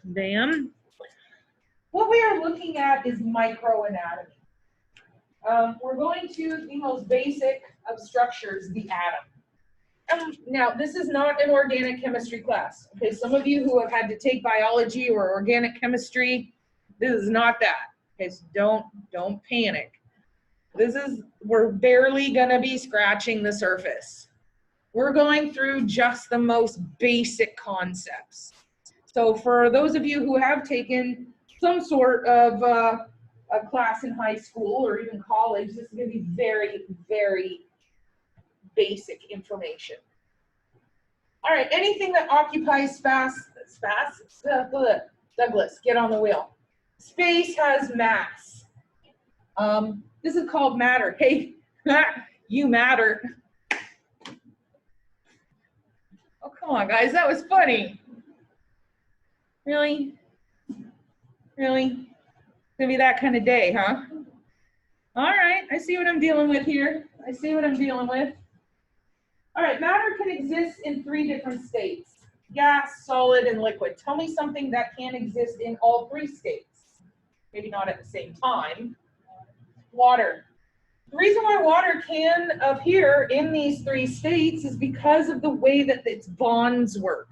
Bam. What we are looking at is microanatomy. We're going to the most basic of structures, the atom. Now, this is not an organic chemistry class. Okay, some of you who have had to take biology or organic chemistry, this is not that. Okay, so don't panic. We're barely gonna be scratching the surface. We're going through just the most basic concepts. So for those of you who have taken some sort of a class in high school or even college, this is going to be very, very basic information. All right, anything that occupies Douglas, get on the wheel. Space has mass. This is called matter. Hey, you matter. Oh, come on, guys, that was funny. Really? Really? It's gonna be that kind of day, huh? All right, I see what I'm dealing with here. I see what I'm dealing with. All right, matter can exist in 3 different states: gas, solid, and liquid. Tell me something that can exist in all 3 states. Maybe not at the same time. Water. The reason why water can appear in these 3 states is because of the way that its bonds work.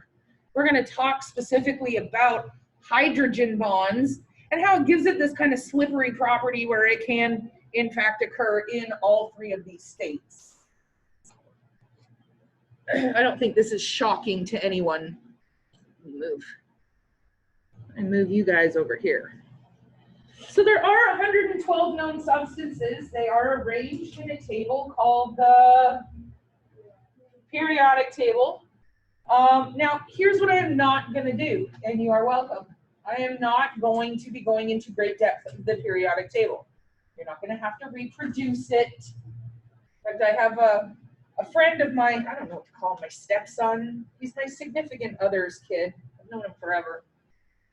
We're going to talk specifically about hydrogen bonds and how it gives it this kind of slippery property where it can, in fact, occur in all 3 of these states. I don't think this is shocking to anyone. Move you guys over here. So there are 112 known substances. They are arranged in a table called the periodic table. Now, here's what I am not going to do, and you are welcome. I am not going to be going into great depth of the periodic table. You're not going to have to reproduce it. In fact, I have a friend of mine, I don't know what to call him, my stepson. He's my significant other's kid. I've known him forever.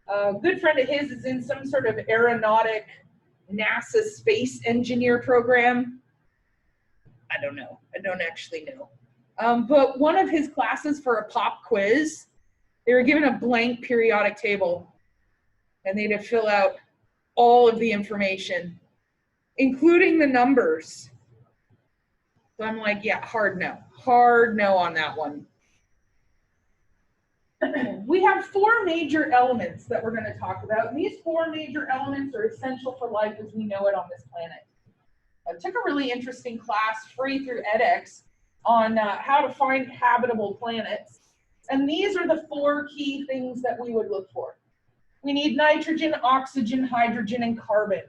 A good friend of his is in some sort of aeronautic NASA space engineer program. I don't know. I don't actually know. But one of his classes for a pop quiz, they were given a blank periodic table and they had to fill out all of the information, including the numbers. So I'm like, yeah, hard no on that one. We have 4 major elements that we're going to talk about. And these 4 major elements are essential for life as we know it on this planet. I took a really interesting class free through edX on how to find habitable planets. And these are the 4 key things that we would look for. We need nitrogen, oxygen, hydrogen, and carbon.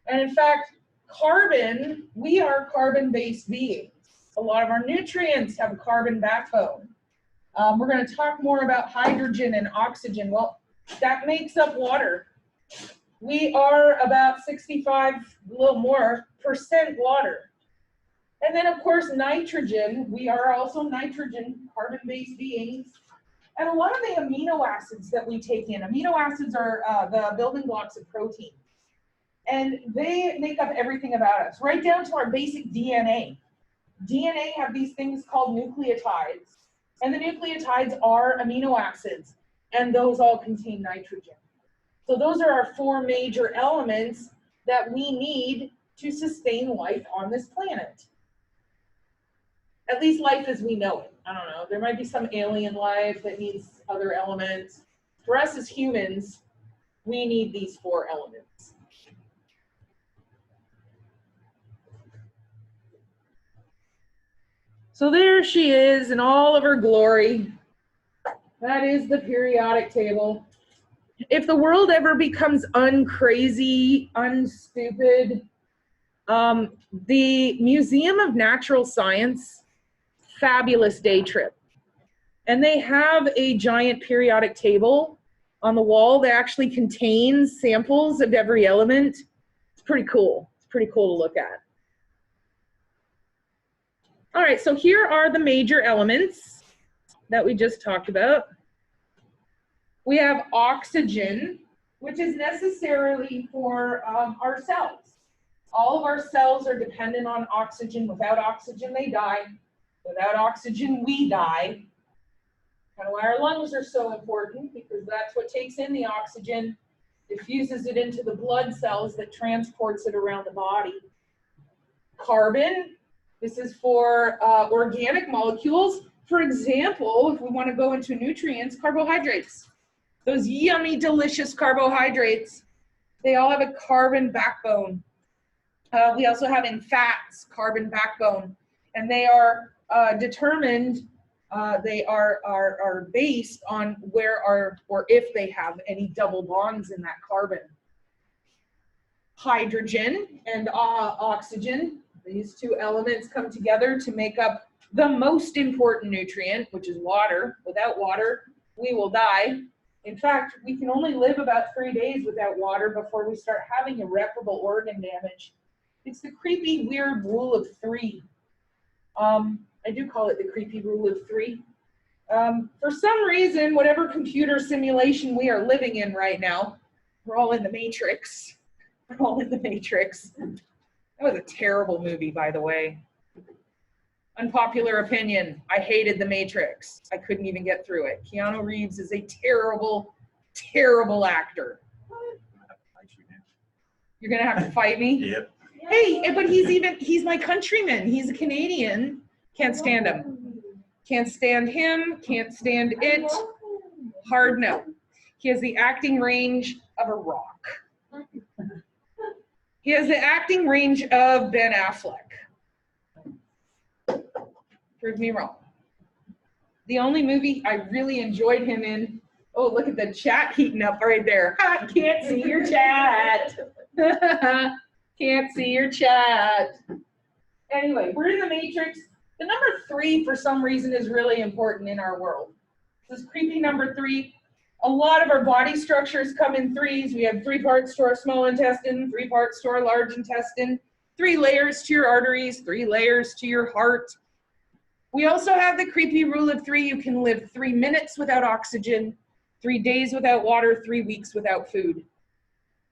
And in fact, carbon, we are carbon-based beings. A lot of our nutrients have a carbon backbone. We're going to talk more about hydrogen and oxygen. Well, that makes up water. We are about 65, a little more, % water. And then, of course, nitrogen. We are also nitrogen, carbon-based beings. And a lot of the amino acids that we take in, amino acids are the building blocks of protein. And they make up everything about us, right down to our basic DNA. DNA have these things called nucleotides. And the nucleotides are amino acids, and those all contain nitrogen. So those are our 4 major elements that we need to sustain life on this planet. At least life as we know it. I don't know, there might be some alien life that needs other elements. For us as humans, we need these 4 elements. So there she is in all of her glory. That is the periodic table. If the world ever becomes uncrazy, unstupid, the Museum of Natural Science, fabulous day trip. And they have a giant periodic table on the wall that actually contains samples of every element. It's pretty cool. It's pretty cool to look at. All right, so here are the major elements that we just talked about. We have oxygen, which is necessarily for our cells. All of our cells are dependent on oxygen. Without oxygen, they die. Without oxygen, we die. Kind of why our lungs are so important, because that's what takes in the oxygen, diffuses it into the blood cells that transports it around the body. Carbon, this is for organic molecules. For example, if we want to go into nutrients, carbohydrates. Those yummy, delicious carbohydrates, they all have a carbon backbone. We also have in fats, carbon backbone, and they are determined, they are based on where or if they have any double bonds in that carbon. Hydrogen and oxygen, these two elements come together to make up the most important nutrient, which is water. Without water, we will die. In fact, we can only live about 3 days without water before we start having irreparable organ damage. It's the creepy, weird rule of 3. I do call it the creepy rule of 3. For some reason, whatever computer simulation we are living in right now, we're all in the Matrix. We're all in the Matrix. That was a terrible movie, by the way. Unpopular opinion, I hated The Matrix. I couldn't even get through it. Keanu Reeves is a terrible, terrible actor. You're gonna have to fight me? Yep. Hey, but he's my countryman. He's a Canadian. Can't stand him. Can't stand him, can't stand it. Hard no. He has the acting range of a rock. He has the acting range of Ben Affleck. Prove me wrong. The only movie I really enjoyed him in, oh, look at the chat heating up right there. I can't see your chat. Can't see your chat. Anyway, we're in the Matrix. The number 3, for some reason, is really important in our world. This creepy number 3. A lot of our body structures come in 3s. We have 3 parts to our small intestine, 3 parts to our large intestine, 3 layers to your arteries, 3 layers to your heart. We also have the creepy rule of 3. You can live 3 minutes without oxygen, 3 days without water, 3 weeks without food.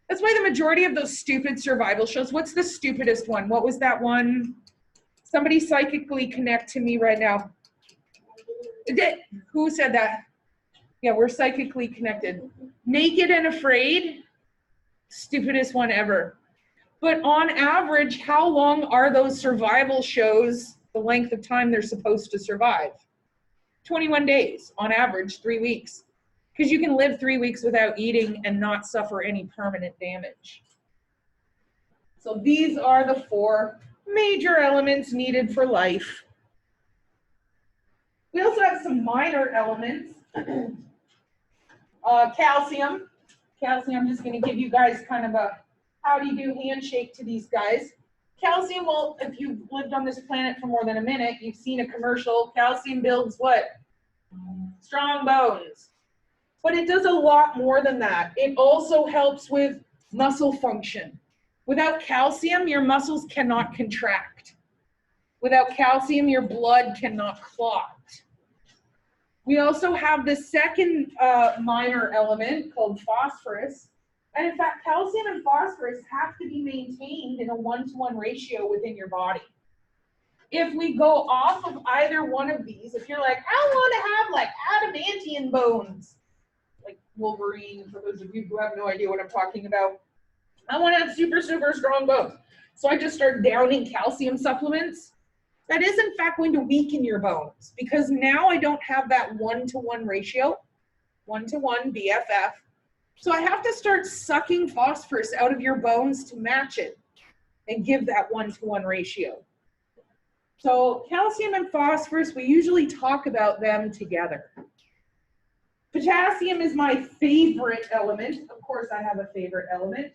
That's why the majority of those stupid survival shows, what's the stupidest one? What was that one? Somebody psychically connect to me right now. Who said that? Yeah, we're psychically connected. Naked and Afraid, stupidest one ever. But on average, how long are those survival shows, the length of time they're supposed to survive? 21 days, on average, 3 weeks. Because you can live 3 weeks without eating and not suffer any permanent damage. So these are the 4 major elements needed for life. We also have some minor elements. Calcium. Calcium, I'm just going to give you guys kind of a howdy-do handshake to these guys. Calcium, well, if you've lived on this planet for more than a minute, you've seen a commercial. Calcium builds what? Strong bones. But it does a lot more than that. It also helps with muscle function. Without calcium, your muscles cannot contract. Without calcium, your blood cannot clot. We also have the second minor element called phosphorus. And in fact, calcium and phosphorus have to be maintained in a 1-to-1 ratio within your body. If we go off of either one of these, if you're like, I want to have like adamantium bones, like Wolverine, for those of you who have no idea what I'm talking about, I want to have super, super strong bones. So I just start downing calcium supplements. That is in fact going to weaken your bones, because now I don't have that 1-to-1 ratio, 1-to-1 BFF. So I have to start sucking phosphorus out of your bones to match it and give that 1-to-1 ratio. So calcium and phosphorus, we usually talk about them together. Potassium is my favorite element. Of course, I have a favorite element.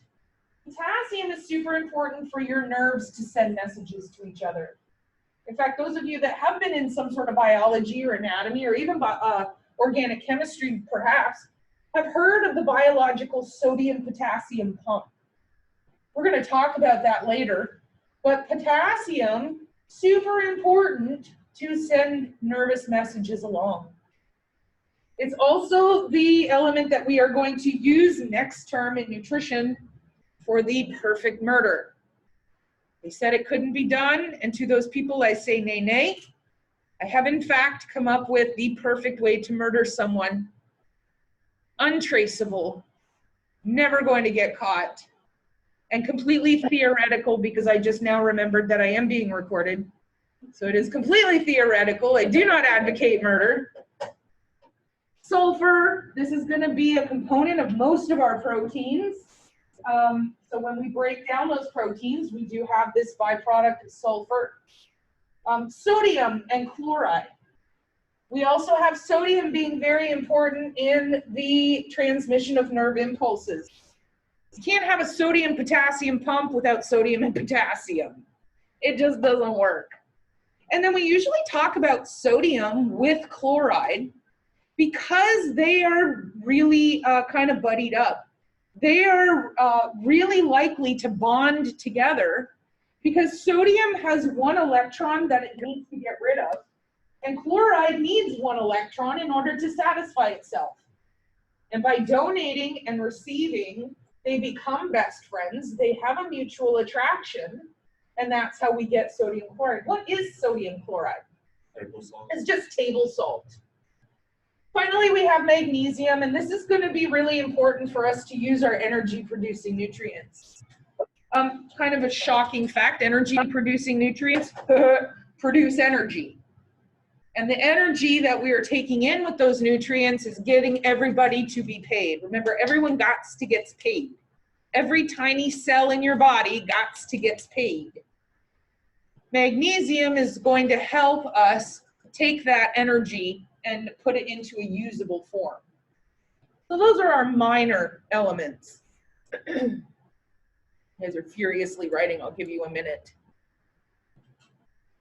Potassium is super important for your nerves to send messages to each other. In fact, those of you that have been in some sort of biology or anatomy or even organic chemistry, perhaps, have heard of the biological sodium-potassium pump. We're going to talk about that later. But potassium, super important to send nervous messages along. It's also the element that we are going to use next term in nutrition for the perfect murder. They said it couldn't be done, and to those people I say nay, nay. I have in fact come up with the perfect way to murder someone. Untraceable, never going to get caught, and completely theoretical because I just now remembered that I am being recorded. So it is completely theoretical. I do not advocate murder. Sulfur, this is going to be a component of most of our proteins. So when we break down those proteins, we do have this byproduct of sulfur. Sodium and chloride. We also have sodium being very important in the transmission of nerve impulses. You can't have a sodium-potassium pump without sodium and potassium. It just doesn't work. And then we usually talk about sodium with chloride because they are really kind of buddied up. They are really likely to bond together because sodium has one electron that it needs to get rid of, and chloride needs one electron in order to satisfy itself. And by donating and receiving, they become best friends. They have a mutual attraction, and that's how we get sodium chloride. What is sodium chloride? Table salt. It's just table salt. Finally, we have magnesium, and this is going to be really important for us to use our energy-producing nutrients. Kind of a shocking fact, energy-producing nutrients produce energy. And the energy that we are taking in with those nutrients is getting everybody to be paid. Remember, everyone gots to gets paid. Every tiny cell in your body gots to gets paid. Magnesium is going to help us take that energy and put it into a usable form. So those are our minor elements. You guys are furiously writing. I'll give you a minute.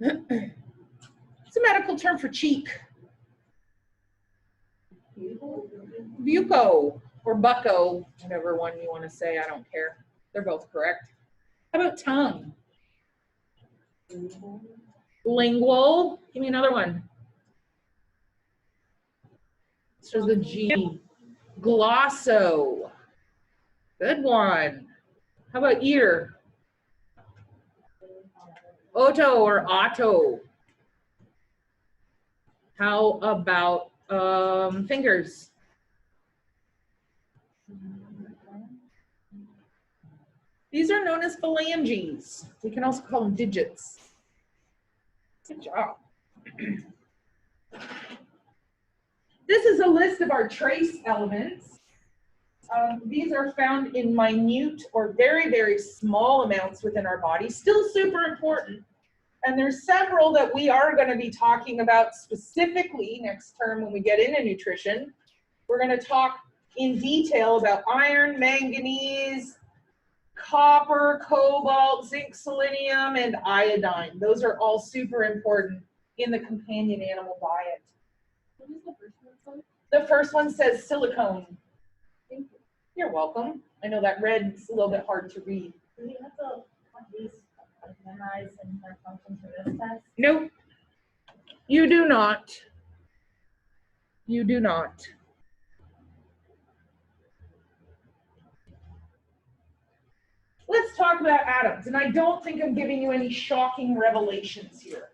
It's a medical term for cheek. Bucco or bucco, whatever one you want to say, I don't care. They're both correct. How about tongue? Lingual. Give me another one. This is the G. Glosso. Good one. How about ear? Oto or otto. How about fingers? These are known as phalanges. We can also call them digits. Good job. This is a list of our trace elements. These are found in minute or very, very small amounts within our body, still super important. And there's several that we are going to be talking about specifically next term when we get into nutrition. We're going to talk in detail about iron, manganese, copper, cobalt, zinc, selenium, and iodine. Those are all super important in the companion animal diet. What is the first one? The first one says silicone. Thank you. You're welcome. I know that red is a little bit hard to read. Do we have to these memorize and their functions for this test? Nope. You do not. You do not. Let's talk about atoms, and I don't think I'm giving you any shocking revelations here.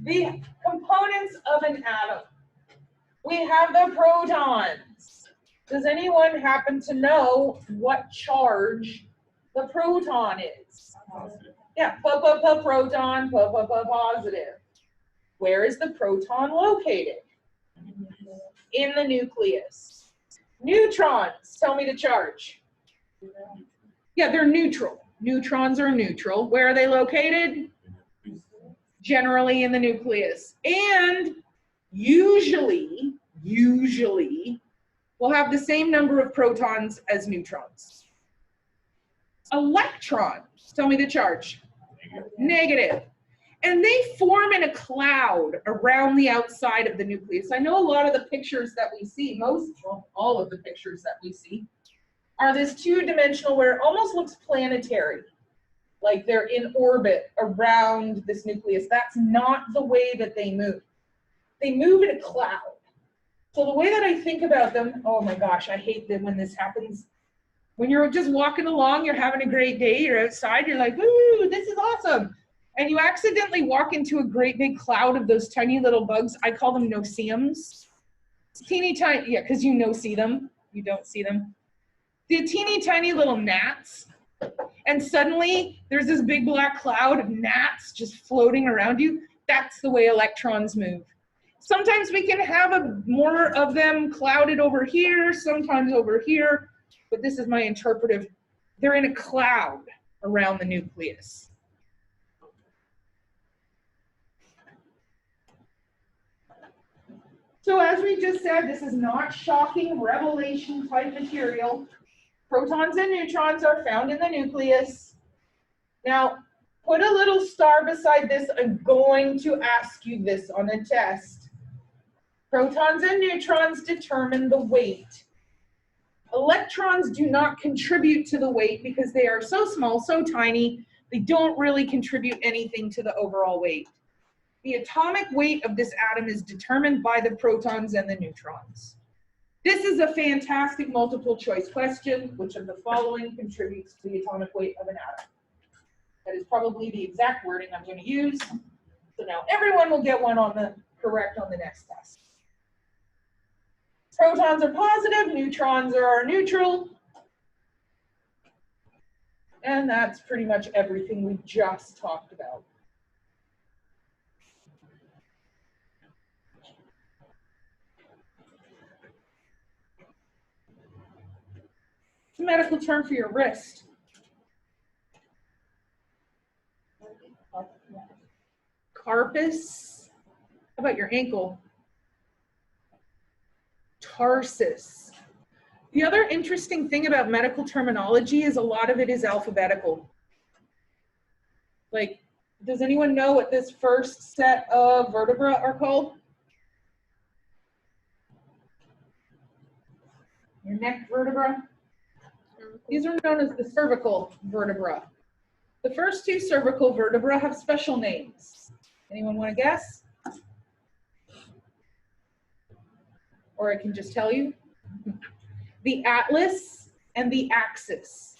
The components of an atom. We have the protons. Does anyone happen to know what charge the proton is? Positive. Yeah, proton, positive. Where is the proton located? In the nucleus. Neutrons, tell me the charge. Yeah, they're neutral. Neutrons are neutral. Where are they located? Generally in the nucleus. And usually, we'll have the same number of protons as neutrons. Electrons, tell me the charge. Negative. And they form in a cloud around the outside of the nucleus. I know a lot of the pictures that we see, all of the pictures that we see, are this two-dimensional where it almost looks planetary, like they're in orbit around this nucleus. That's not the way that they move. They move in a cloud. So the way that I think about them, oh my gosh, I hate them when this happens. When you're just walking along, you're having a great day, you're outside, you're like, ooh, this is awesome. and you accidentally walk into a great big cloud of those tiny little bugs. I call them no-see-ums. Teeny tiny, yeah, because you no-see them. You don't see them. The teeny tiny little gnats. And suddenly there's this big black cloud of gnats just floating around you. That's the way electrons move. Sometimes we can have more of them clouded over here, sometimes over here, but this is my interpretive. They're in a cloud around the nucleus. So as we just said, this is not shocking revelation type material. Protons and neutrons are found in the nucleus. Now, put a little star beside this. I'm going to ask you this on a test. Protons and neutrons determine the weight. Electrons do not contribute to the weight because they are so small, so tiny, they don't really contribute anything to the overall weight. The atomic weight of this atom is determined by the protons and the neutrons. This is a fantastic multiple choice question. Which of the following contributes to the atomic weight of an atom? That is probably the exact wording I'm going to use. So now everyone will get one on the correct on the next test. Protons are positive, neutrons are neutral. And that's pretty much everything we just talked about. It's a medical term for your wrist. Carpus. How about your ankle? Tarsus. The other interesting thing about medical terminology is a lot of it is alphabetical. Like, does anyone know what this first set of vertebrae are called? Your neck vertebra? These are known as the cervical vertebra. The first two cervical vertebrae have special names. Anyone want to guess? Or I can just tell you. The atlas and the axis.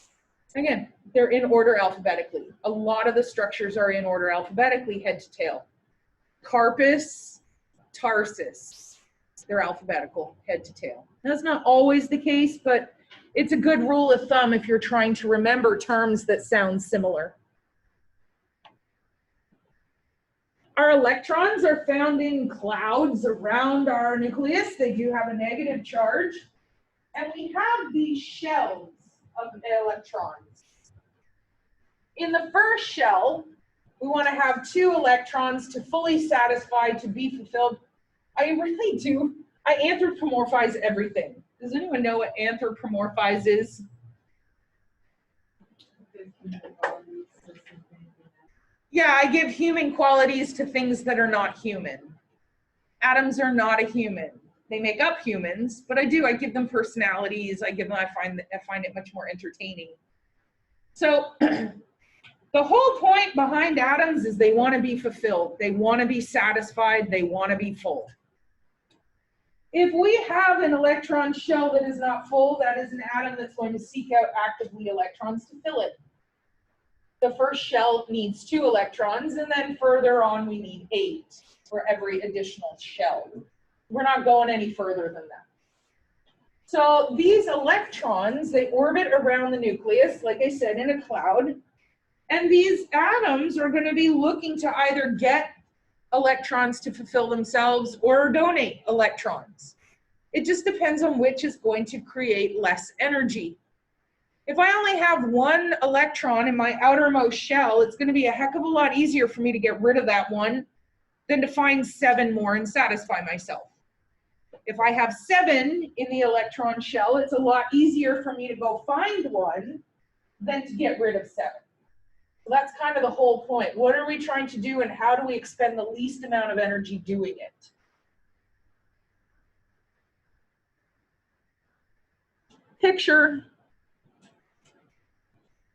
Again, they're in order alphabetically. A lot of the structures are in order alphabetically, head to tail. Carpus, tarsus. They're alphabetical, head to tail. That's not always the case, but it's a good rule of thumb if you're trying to remember terms that sound similar. Our electrons are found in clouds around our nucleus. They do have a negative charge. And we have these shells of electrons. In the first shell, we want to have 2 electrons to fully satisfy, to be fulfilled. I really do. I anthropomorphize everything. Does anyone know what anthropomorphize is? Yeah, I give human qualities to things that are not human. Atoms are not a human. They make up humans, but I give them personalities. I find it much more entertaining. So the whole point behind atoms is they want to be fulfilled. They want to be satisfied. They want to be full. If we have an electron shell that is not full, that is an atom that's going to seek out actively electrons to fill it. The first shell needs 2 electrons, and then further on we need 8 for every additional shell. We're not going any further than that. So these electrons, they orbit around the nucleus, like I said, in a cloud. And these atoms are going to be looking to either get electrons to fulfill themselves or donate electrons. It just depends on which is going to create less energy. If I only have 1 electron in my outermost shell, it's going to be a heck of a lot easier for me to get rid of that one than to find 7 more and satisfy myself. If I have 7 in the electron shell, it's a lot easier for me to go find 1 than to get rid of 7. So that's kind of the whole point. What are we trying to do, and how do we expend the least amount of energy doing it? Picture.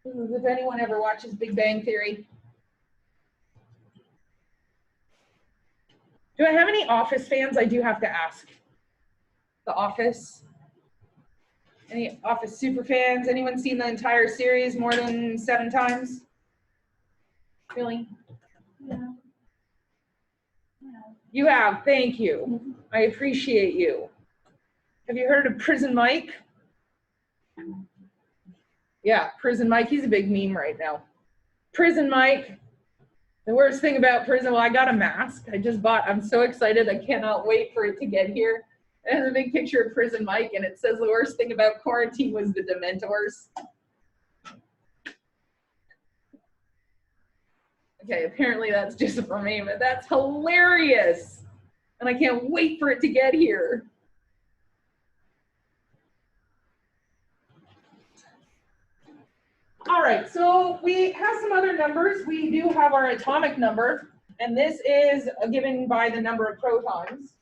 If anyone ever watches Big Bang Theory. Do I have any Office fans? I do have to ask. The Office. Any Office super fans? Anyone seen the entire series more than 7 times? Really? Yeah. Yeah. You have, thank you. I appreciate you. Have you heard of Prison Mike? Yeah, Prison Mike, he's a big meme right now. Prison Mike, the worst thing about prison, well, I got a mask. I just bought, I'm so excited, I cannot wait for it to get here. It has a big picture of Prison Mike, and it says the worst thing about quarantine was the Dementors. Okay, apparently that's just for me, but that's hilarious. And I can't wait for it to get here. All right, so we have some other numbers. We do have our atomic number, and this is given by the number of protons.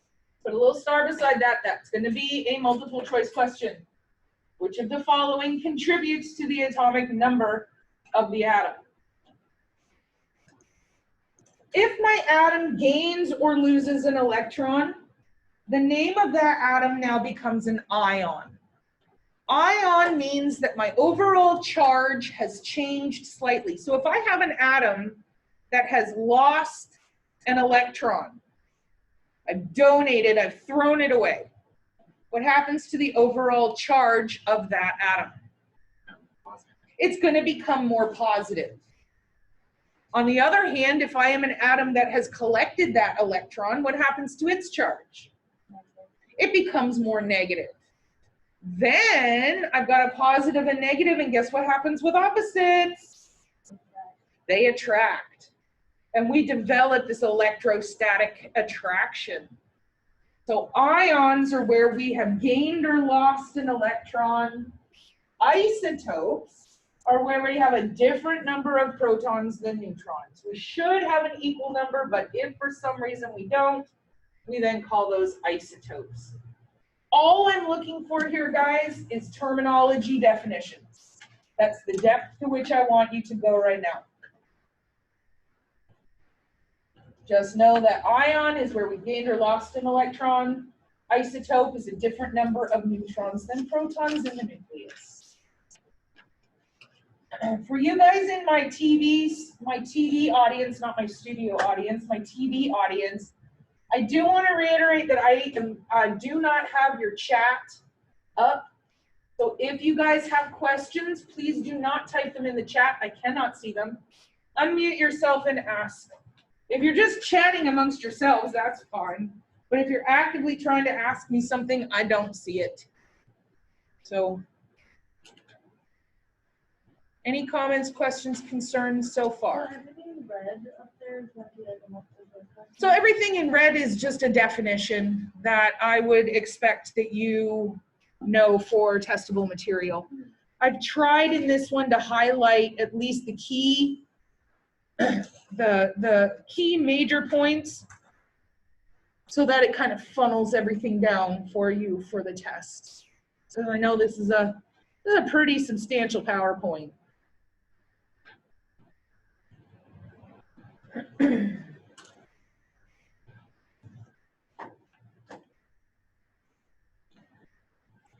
Put a little star beside that. That's going to be a multiple choice question. Which of the following contributes to the atomic number of the atom? If my atom gains or loses an electron, the name of that atom now becomes an ion. Ion means that my overall charge has changed slightly. So if I have an atom that has lost an electron, I've donated, I've thrown it away, what happens to the overall charge of that atom? It's going to become more positive. On the other hand, if I am an atom that has collected that electron, what happens to its charge? It becomes more negative. Then I've got a positive and negative, and guess what happens with opposites? They attract. And we develop this electrostatic attraction. So ions are where we have gained or lost an electron. Isotopes are where we have a different number of protons than neutrons. We should have an equal number, but if for some reason we don't, we then call those isotopes. All I'm looking for here, guys, is terminology definitions. That's the depth to which I want you to go right now. Just know that ion is where we gained or lost an electron. Isotope is a different number of neutrons than protons in the nucleus. For you guys in my TV audience, not my studio audience, my TV audience, I do want to reiterate that I do not have your chat up. So if you guys have questions, please do not type them in the chat. I cannot see them. Unmute yourself and ask. If you're just chatting amongst yourselves, that's fine. But if you're actively trying to ask me something, I don't see it. So any comments, questions, concerns so far? Everything red up there is going to be like a multiple choice question. So everything in red is just a definition that I would expect that you know for testable material. I've tried in this one to highlight at least the key the key major points so that it kind of funnels everything down for you for the test. So I know this is a pretty substantial PowerPoint.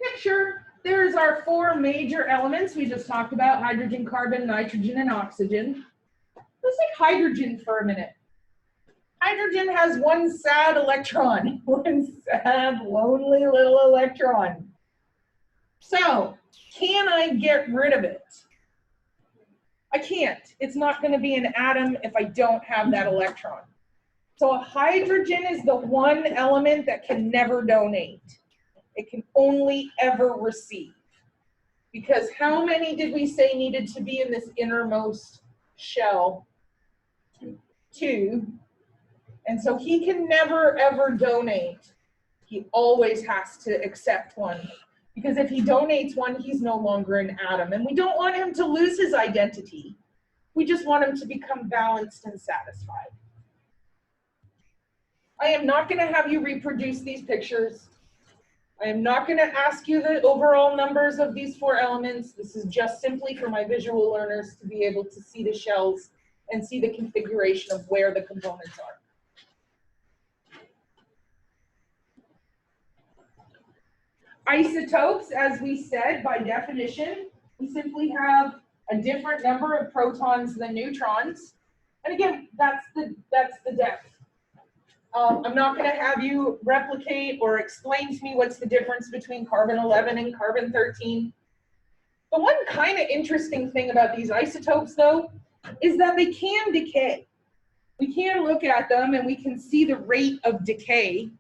Picture, there's our four major elements we just talked about: hydrogen, carbon, nitrogen, and oxygen. Let's take hydrogen for a minute. Hydrogen has one sad electron, one sad, lonely little electron. So, can I get rid of it? I can't. It's not going to be an atom if I don't have that electron. So, hydrogen is the one element that can never donate. It can only ever receive. Because how many did we say needed to be in this innermost shell? Two. And so he can never ever donate. He always has to accept one. Because if he donates one, he's no longer an atom. And we don't want him to lose his identity. We just want him to become balanced and satisfied. I am not going to have you reproduce these pictures. I am not going to ask you the overall numbers of these four elements. This is just simply for my visual learners to be able to see the shells and see the configuration of where the components are. Isotopes, as we said, by definition, we simply have a different number of protons than neutrons. And again, that's the depth. I'm not going to have you replicate or explain to me what's the difference between carbon-11 and carbon-13. The one kind of interesting thing about these isotopes, though, is that they can decay. We can look at them and we can see the rate of decay,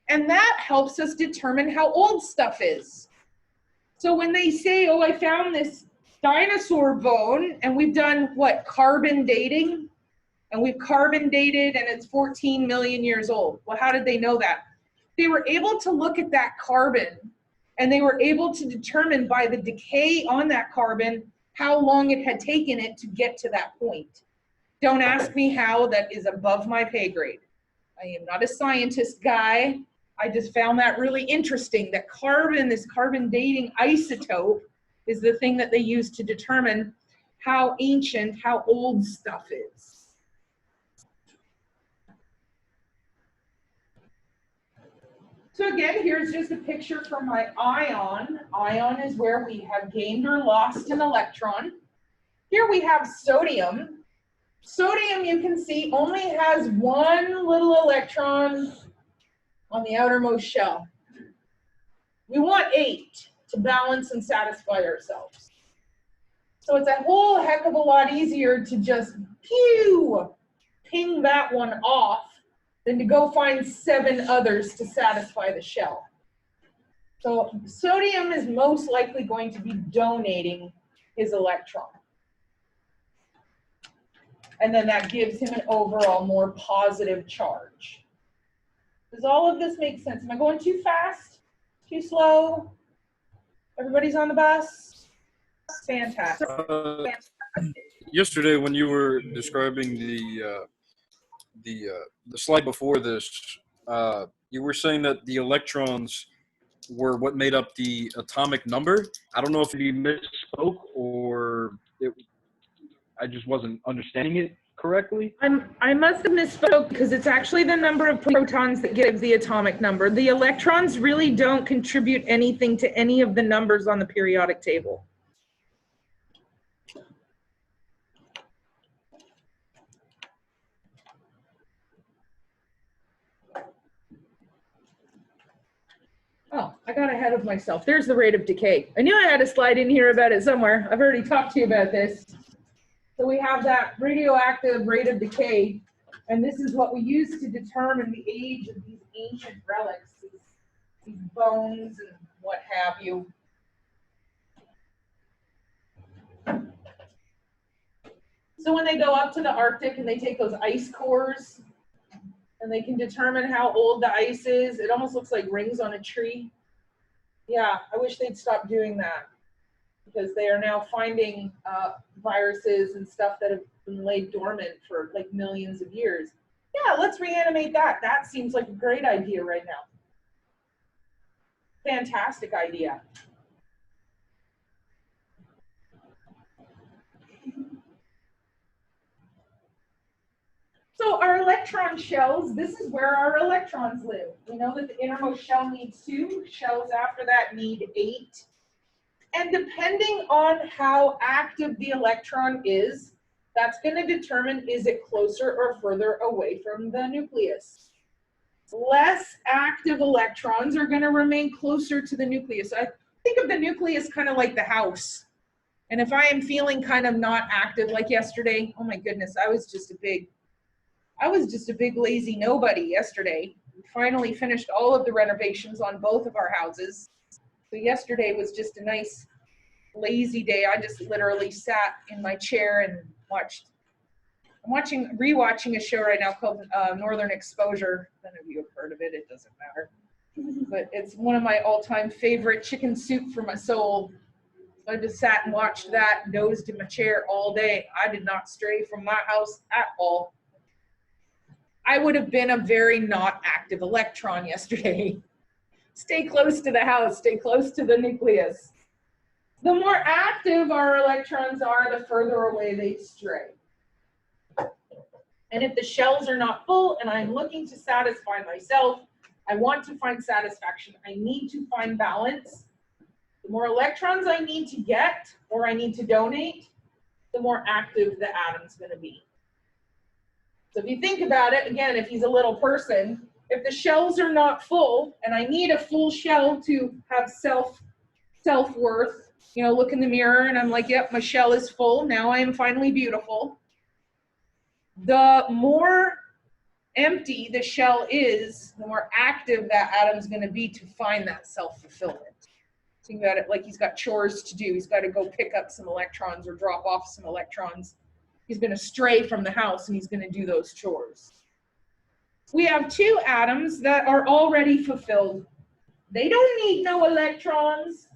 and that helps us determine how old stuff is. So when they say, oh, I found this dinosaur bone, and we've done, what, carbon dating? And we've carbon dated, and it's 14 million years old. Well, how did they know that? They were able to look at that carbon, and they were able to determine by the decay on that carbon how long it had taken it to get to that point. Don't ask me how, that is above my pay grade. I am not a scientist guy. I just found that really interesting, that carbon, this carbon dating isotope, is the thing that they use to determine how ancient, how old stuff is. So again, here's just a picture from my ion. Ion is where we have gained or lost an electron. Here we have sodium. Sodium, you can see, only has one little electron on the outermost shell. We want 8 to balance and satisfy ourselves. So it's a whole heck of a lot easier to just ping that one off than to go find 7 others to satisfy the shell. So sodium is most likely going to be donating his electron. And then that gives him an overall more positive charge. Does all of this make sense? Am I going too fast? Too slow? Everybody's on the bus? Fantastic. Yesterday, when you were describing the slide before this, you were saying that the electrons were what made up the atomic number. I don't know if you misspoke or I just wasn't understanding it correctly. I must have misspoke, because it's actually the number of protons that gives the atomic number. The electrons really don't contribute anything to any of the numbers on the periodic table. Oh, I got ahead of myself. There's the rate of decay. I knew I had a slide in here about it somewhere. I've already talked to you about this. So we have that radioactive rate of decay, and this is what we use to determine the age of these ancient relics, these bones and what have you. So when they go up to the Arctic and they take those ice cores, and they can determine how old the ice is, it almost looks like rings on a tree. Yeah, I wish they'd stop doing that, because they are now finding viruses and stuff that have been laid dormant for like millions of years. Yeah, let's reanimate that. That seems like a great idea right now. Fantastic idea. So our electron shells, this is where our electrons live. We know that the innermost shell needs 2, shells after that need 8. And depending on how active the electron is, that's going to determine, is it closer or further away from the nucleus. Less active electrons are going to remain closer to the nucleus. I think of the nucleus kind of like the house. And if I am feeling kind of not active, like yesterday, oh my goodness, I was just a big lazy nobody yesterday. We finally finished all of the renovations on both of our houses. So yesterday was just a nice lazy day. I just literally sat in my chair and watched. I'm rewatching a show right now called Northern Exposure. None of you have heard of it. It doesn't matter. But it's one of my all-time favorite, chicken soup for my soul. So I just sat and watched that, dozed in my chair all day. I did not stray from my house at all. I would have been a very not active electron yesterday. Stay close to the house, stay close to the nucleus. The more active our electrons are, the further away they stray. And if the shells are not full and I'm looking to satisfy myself, I want to find satisfaction, I need to find balance. The more electrons I need to get or I need to donate, the more active the atom's going to be. So if you think about it, again, if he's a little person, if the shells are not full, and I need a full shell to have self-worth, you know, look in the mirror and I'm like, yep, my shell is full. Now I am finally beautiful. The more empty the shell is, the more active that atom's going to be to find that self-fulfillment. Think about it like he's got chores to do. He's got to go pick up some electrons or drop off some electrons. He's going to stray from the house and he's going to do those chores. We have two atoms that are already fulfilled. They don't need no electrons.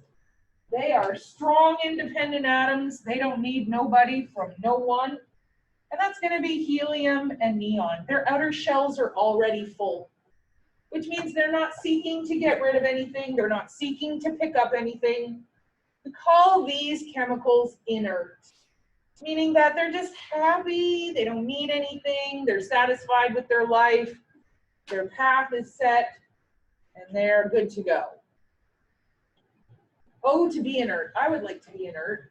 They are strong, independent atoms. They don't need nobody from no one. And that's going to be helium and neon. Their outer shells are already full, which means they're not seeking to get rid of anything. They're not seeking to pick up anything. We call these chemicals inert, meaning that they're just happy. They don't need anything. They're satisfied with their life. Their path is set, and they're good to go. Oh, to be inert. I would like to be inert.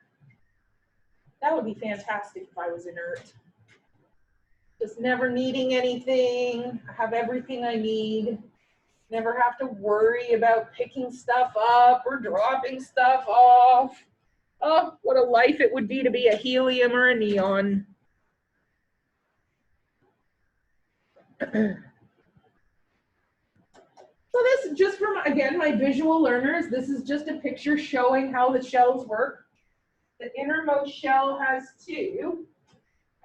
That would be fantastic if I was inert. Just never needing anything, have everything I need, never have to worry about picking stuff up or dropping stuff off. Oh, what a life it would be to be a helium or a neon. So this, just from, again, my visual learners, this is just a picture showing how the shells work. The innermost shell has two.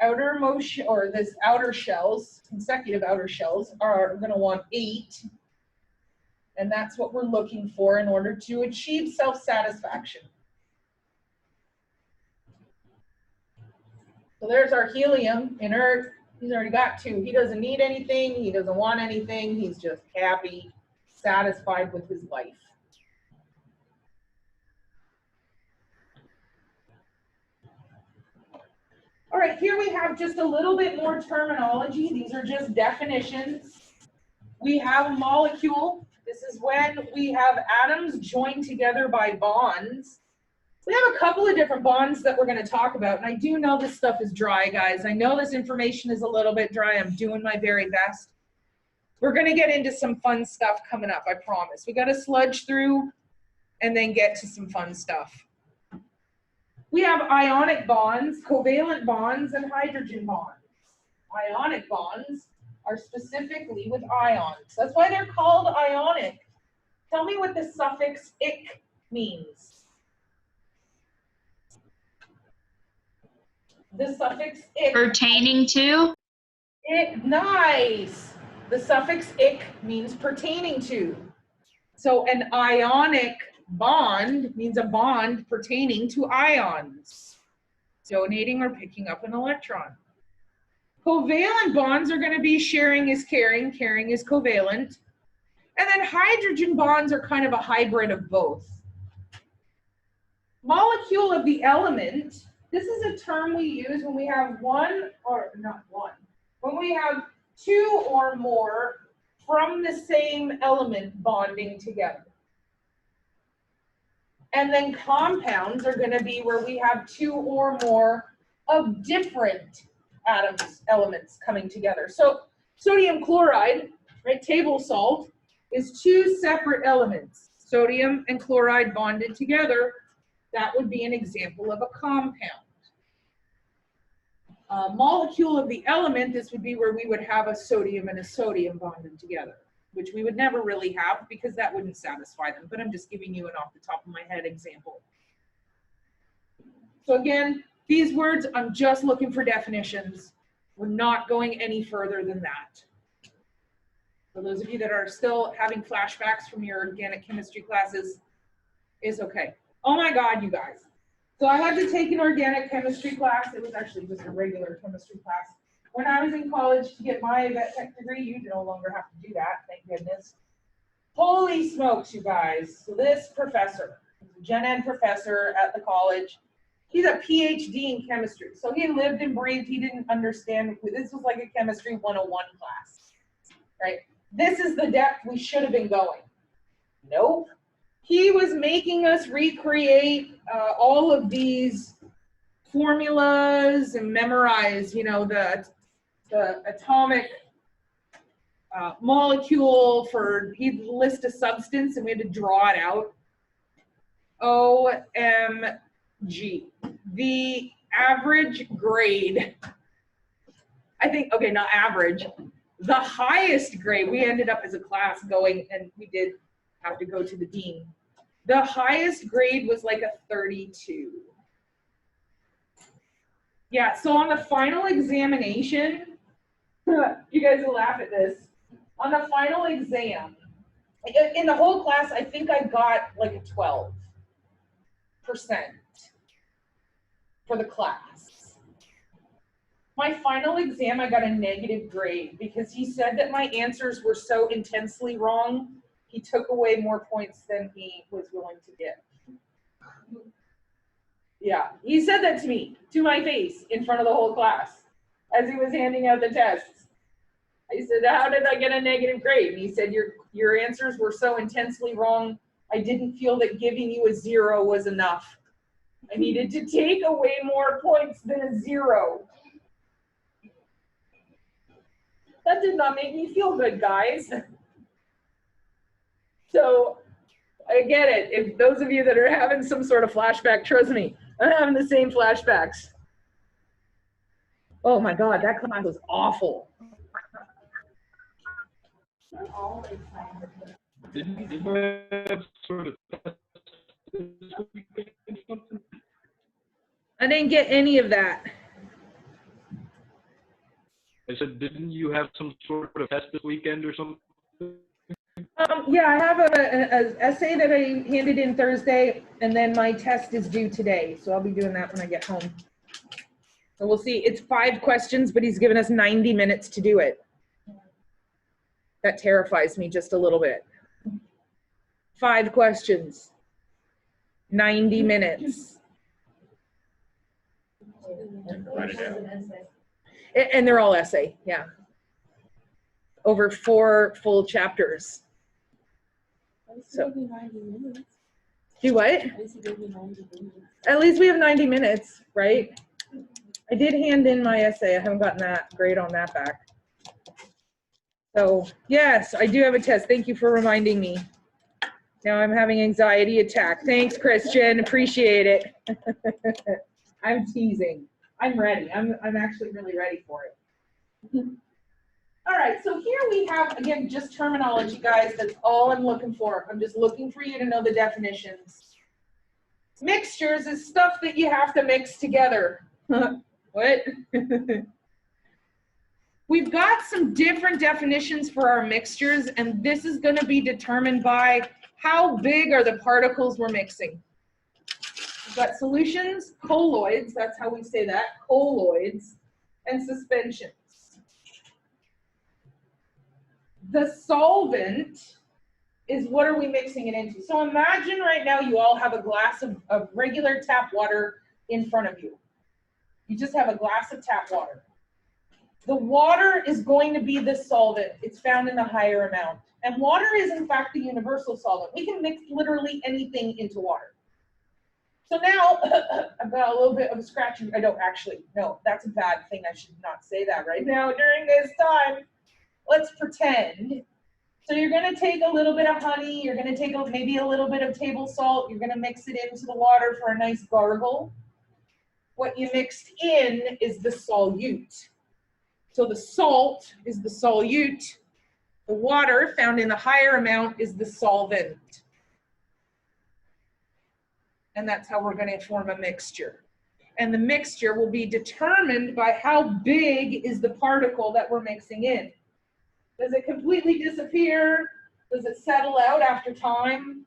Outermost, or this outer shells, consecutive outer shells, are going to want 8. And that's what we're looking for in order to achieve self-satisfaction. So there's our helium, inert. He's already got 2. He doesn't need anything. He doesn't want anything. He's just happy, satisfied with his life. All right, here we have just a little bit more terminology. These are just definitions. We have a molecule. This is when we have atoms joined together by bonds. We have a couple of different bonds that we're going to talk about. And I do know this stuff is dry, guys. I know this information is a little bit dry. I'm doing my very best. We're going to get into some fun stuff coming up, I promise. We got to sludge through and then get to some fun stuff. We have ionic bonds, covalent bonds, and hydrogen bonds. Ionic bonds are specifically with ions. That's why they're called ionic. Tell me what the suffix "ic" means. The suffix "ic." Pertaining to? Nice. The suffix "ic" means pertaining to. So an ionic bond means a bond pertaining to ions, donating or picking up an electron. Covalent bonds are going to be sharing is caring, caring is covalent. And then hydrogen bonds are kind of a hybrid of both. Molecule of the element, this is a term we use when we have when we have 2 or more from the same element bonding together. And then compounds are going to be where we have 2 or more of different elements coming together. So sodium chloride, right, table salt, is 2 separate elements. Sodium and chloride bonded together, that would be an example of a compound. Molecule of the element, this would be where we would have a sodium and a sodium bonded together, which we would never really have because that wouldn't satisfy them. But I'm just giving you an off the top of my head example. So again, these words, I'm just looking for definitions. We're not going any further than that. For those of you that are still having flashbacks from your organic chemistry classes, it's okay. Oh my God, you guys. So I had to take an organic chemistry class. It was actually just a regular chemistry class. When I was in college to get my vet tech degree, you no longer have to do that, thank goodness. Holy smokes, you guys. So this professor, a gen ed professor at the college, he's a PhD in chemistry. So he lived and breathed, he didn't understand. This was like a chemistry 101 class, right? This is the depth we should have been going. Nope. He was making us recreate all of these formulas and memorize, you know, the the atomic molecule for, he'd list a substance and we had to draw it out. OMG. The average grade, I think, okay, not average, the highest grade, we ended up as a class going, and we did have to go to the dean. The highest grade was like a 32. Yeah, so on the final examination, you guys will laugh at this. On the final exam, in the whole class, I think I got like a 12% for the class. My final exam, I got a negative grade because he said that my answers were so intensely wrong, he took away more points than he was willing to give. Yeah, he said that to me, to my face, in front of the whole class, as he was handing out the tests. I said, how did I get a negative grade? And he said, your answers were so intensely wrong, I didn't feel that giving you a 0 was enough. I needed to take away more points than a 0. That did not make me feel good, guys. So I get it. If those of you that are having some sort of flashback, trust me, I'm having the same flashbacks. Oh my God, that class was awful. Didn't you have sort of something? I didn't get any of that. I said, didn't you have some sort of test this weekend or something? Yeah, I have a essay that I handed in Thursday, and then my test is due today, so I'll be doing that when I get home. So we'll see. It's 5 questions, but he's given us 90 minutes to do it. That terrifies me just a little bit. 5 questions, 90 minutes. Write it down. And they're all essay, yeah. Over 4 full chapters. So, do what? At least we have 90 minutes, right? I did hand in my essay. I haven't gotten that grade on that back. So, yes, I do have a test. Thank you for reminding me. Now I'm having anxiety attack. Thanks, Christian. Appreciate it. I'm teasing. I'm ready. I'm actually really ready for it. All right, so here we have, again, just terminology, guys. That's all I'm looking for. I'm just looking for you to know the definitions. Mixtures is stuff that you have to mix together. What? We've got some different definitions for our mixtures, and this is going to be determined by how big are the particles we're mixing. We've got solutions, colloids, that's how we say that, colloids, and suspensions. The solvent is what are we mixing it into. So imagine right now you all have a glass of regular tap water in front of you. You just have a glass of tap water. The water is going to be the solvent. It's found in the higher amount. And water is in fact the universal solvent. We can mix literally anything into water. So now I've got a little bit of a scratching. I don't actually, no, that's a bad thing. I should not say that right now during this time. Let's pretend. So you're going to take a little bit of honey. You're going to take maybe a little bit of table salt. You're going to mix it into the water for a nice gargle. What you mixed in is the solute. So the salt is the solute. The water found in the higher amount is the solvent. And that's how we're going to form a mixture. And the mixture will be determined by how big is the particle that we're mixing in. Does it completely disappear? Does it settle out after time?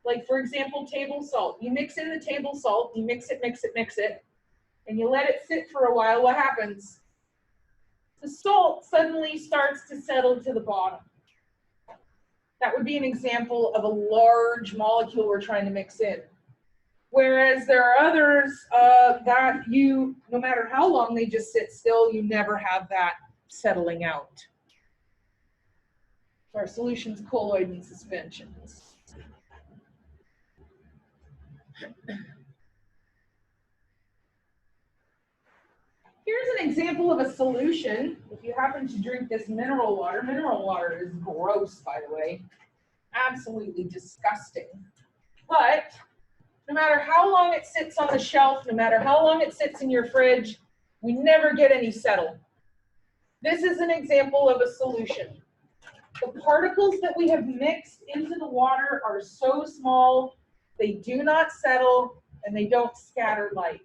Like, for example, table salt. You mix in the table salt, you mix it, and you let it sit for a while. What happens? The salt suddenly starts to settle to the bottom. That would be an example of a large molecule we're trying to mix in. Whereas there are others that you, no matter how long they just sit still, you never have that settling out. Our solutions, colloid, and suspensions. Here's an example of a solution. If you happen to drink this mineral water is gross, by the way, absolutely disgusting. But no matter how long it sits on the shelf, no matter how long it sits in your fridge, we never get any settle. This is an example of a solution. The particles that we have mixed into the water are so small, they do not settle, and they don't scatter light.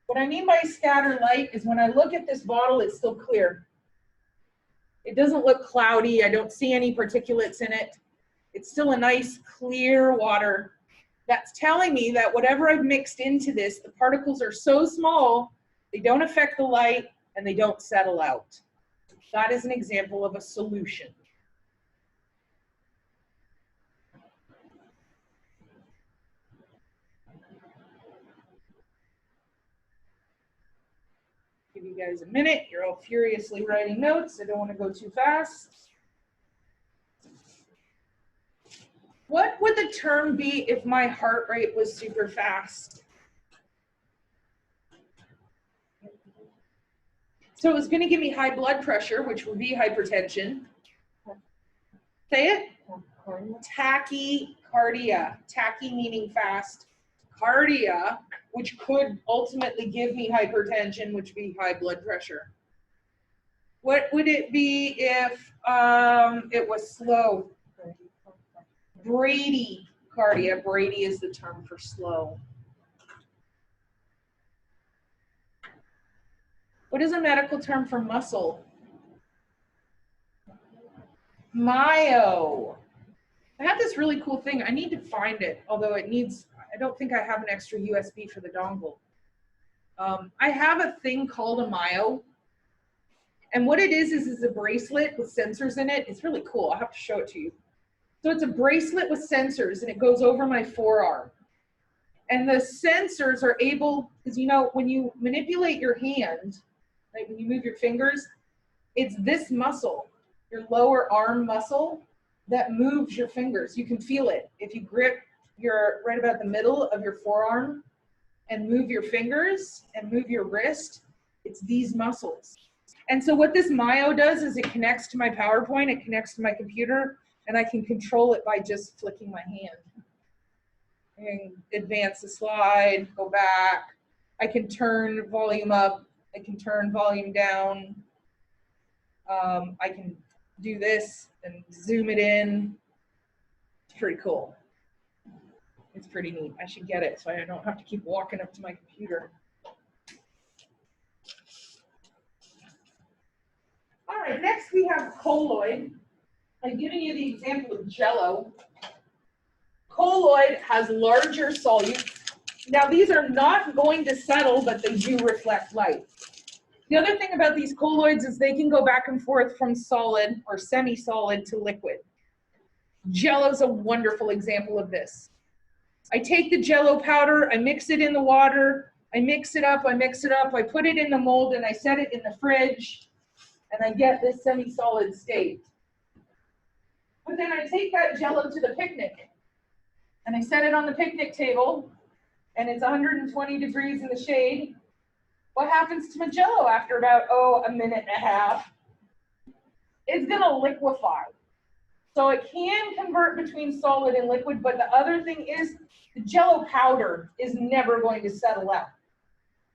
What I mean by scatter light is when I look at this bottle, it's still clear. It doesn't look cloudy. I don't see any particulates in it. It's still a nice, clear water. That's telling me that whatever I've mixed into this, the particles are so small, they don't affect the light, and they don't settle out. That is an example of a solution. Give you guys a minute. You're all furiously writing notes. I don't want to go too fast. What would the term be if my heart rate was super fast? So it was going to give me high blood pressure, which would be hypertension. Say it. Tachycardia. Tachy meaning fast. Cardia, which could ultimately give me hypertension, which would be high blood pressure. What would it be if it was slow? Bradycardia. Brady is the term for slow. What is a medical term for muscle? Myo. I have this really cool thing. I need to find it, although it needs, I don't think I have an extra USB for the dongle. I have a thing called a myo. And what it is a bracelet with sensors in it. It's really cool. I'll have to show it to you. So it's a bracelet with sensors, and it goes over my forearm. And the sensors are able, because you know, when you manipulate your hand, right, when you move your fingers, it's this muscle, your lower arm muscle, that moves your fingers. You can feel it. If you grip your right about the middle of your forearm and move your fingers and move your wrist, it's these muscles. And so what this myo does is it connects to my PowerPoint, it connects to my computer, and I can control it by just flicking my hand. I can advance the slide, go back. I can turn volume up. I can turn volume down. I can do this and zoom it in. It's pretty cool. It's pretty neat. I should get it so I don't have to keep walking up to my computer. All right, next we have colloid. I've given you the example of Jell-O. Colloid has larger solutes. Now these are not going to settle, but they do reflect light. The other thing about these colloids is they can go back and forth from solid or semi-solid to liquid. Jell-O is a wonderful example of this. I take the Jell-O powder, I mix it in the water, I mix it up, I put it in the mold, and I set it in the fridge, and I get this semi-solid state. But then I take that Jell-O to the picnic, and I set it on the picnic table, and it's 120 degrees in the shade. What happens to my Jell-O after about, a minute and a half? It's gonna liquefy. So it can convert between solid and liquid, but the other thing is the Jell-O powder is never going to settle out.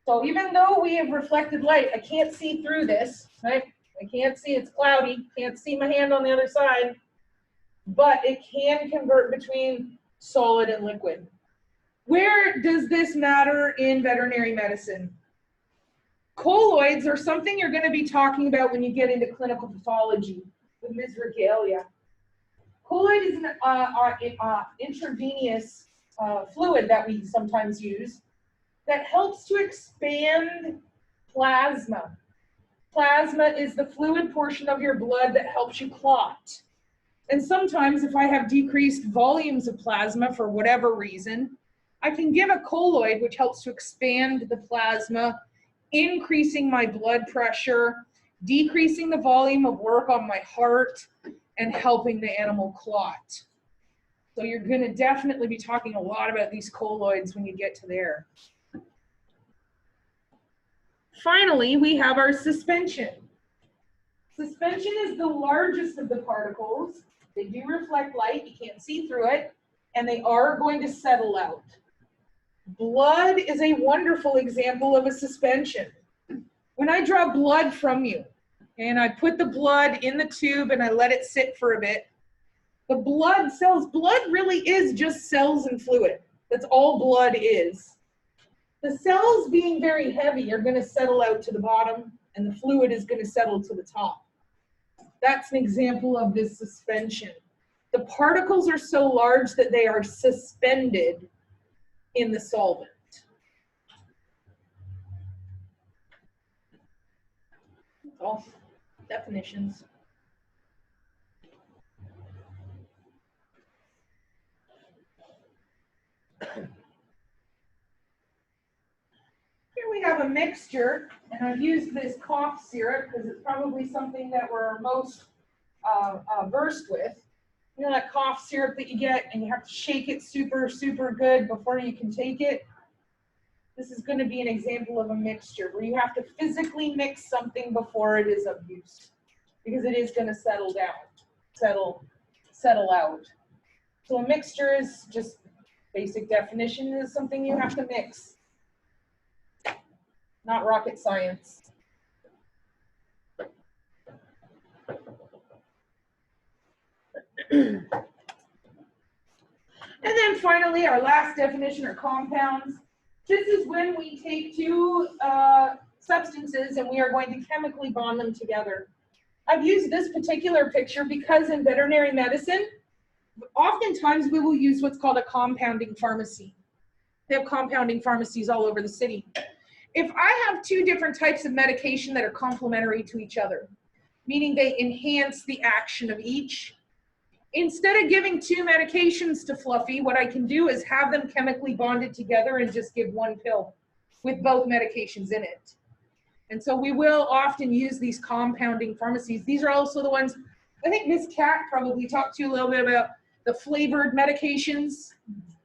So even though we have reflected light, I can't see through this, right? I can't see, it's cloudy, can't see my hand on the other side, but it can convert between solid and liquid. Where does this matter in veterinary medicine? Colloids are something you're going to be talking about when you get into clinical pathology with Ms. Regalia. Colloid is an intravenous fluid that we sometimes use that helps to expand plasma. Plasma is the fluid portion of your blood that helps you clot. And sometimes if I have decreased volumes of plasma for whatever reason, I can give a colloid which helps to expand the plasma, increasing my blood pressure, decreasing the volume of work on my heart, and helping the animal clot. So you're going to definitely be talking a lot about these colloids when you get to there. Finally, we have our suspension. Suspension is the largest of the particles. They do reflect light, you can't see through it, and they are going to settle out. Blood is a wonderful example of a suspension. When I draw blood from you, and I put the blood in the tube and I let it sit for a bit, the blood really is just cells and fluid. That's all blood is. The cells being very heavy are going to settle out to the bottom, and the fluid is going to settle to the top. That's an example of this suspension. The particles are so large that they are suspended in the solvent. That's all. Definitions. Here we have a mixture, and I've used this cough syrup because it's probably something that we're most versed with. You know that cough syrup that you get and you have to shake it super, super good before you can take it? This is going to be an example of a mixture where you have to physically mix something before it is of use, because it is going to settle down, settle out. So a mixture is just basic definition is something you have to mix. Not rocket science. And then finally, our last definition are compounds. This is when we take two substances and we are going to chemically bond them together. I've used this particular picture because in veterinary medicine, oftentimes we will use what's called a compounding pharmacy. They have compounding pharmacies all over the city. If I have two different types of medication that are complementary to each other, meaning they enhance the action of each, instead of giving two medications to Fluffy, what I can do is have them chemically bonded together and just give one pill with both medications in it. And so we will often use these compounding pharmacies. These are also the ones, I think Ms. Cat probably talked to you a little bit about the flavored medications,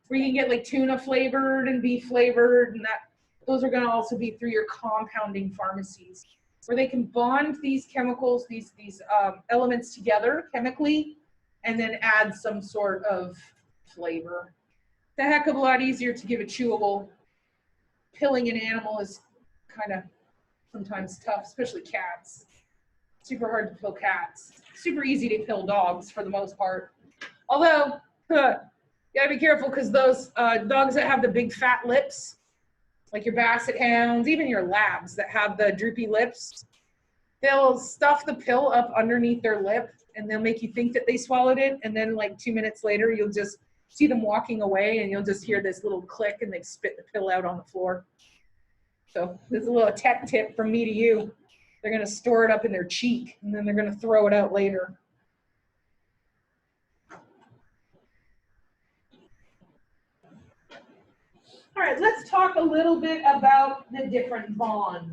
where you can get like tuna flavored and beef flavored, and that. Those are going to also be through your compounding pharmacies, where they can bond these chemicals, these elements together chemically, and then add some sort of flavor. It's a heck of a lot easier to give a chewable. Pilling an animal is kind of sometimes tough, especially cats. Super hard to pill cats. Super easy to pill dogs for the most part. Although, you gotta be careful because those dogs that have the big fat lips, like your basset hounds, even your labs that have the droopy lips, they'll stuff the pill up underneath their lip and they'll make you think that they swallowed it. And then like 2 minutes later, you'll just see them walking away and you'll just hear this little click and they spit the pill out on the floor. So this is a little tech tip from me to you. They're going to store it up in their cheek and then they're going to throw it out later. All right, let's talk a little bit about the different bonds,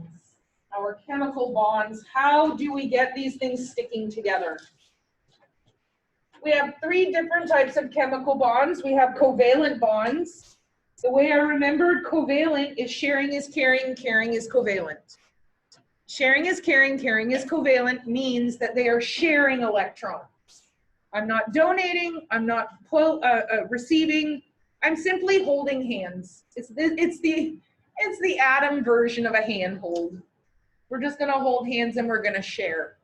our chemical bonds. How do we get these things sticking together? We have 3 different types of chemical bonds. We have covalent bonds. The way I remembered covalent is sharing is caring, caring is covalent. Sharing is caring, caring is covalent means that they are sharing electrons. I'm not donating, I'm not receiving, I'm simply holding hands. It's the atom version of a handhold. We're just gonna hold hands and we're gonna share.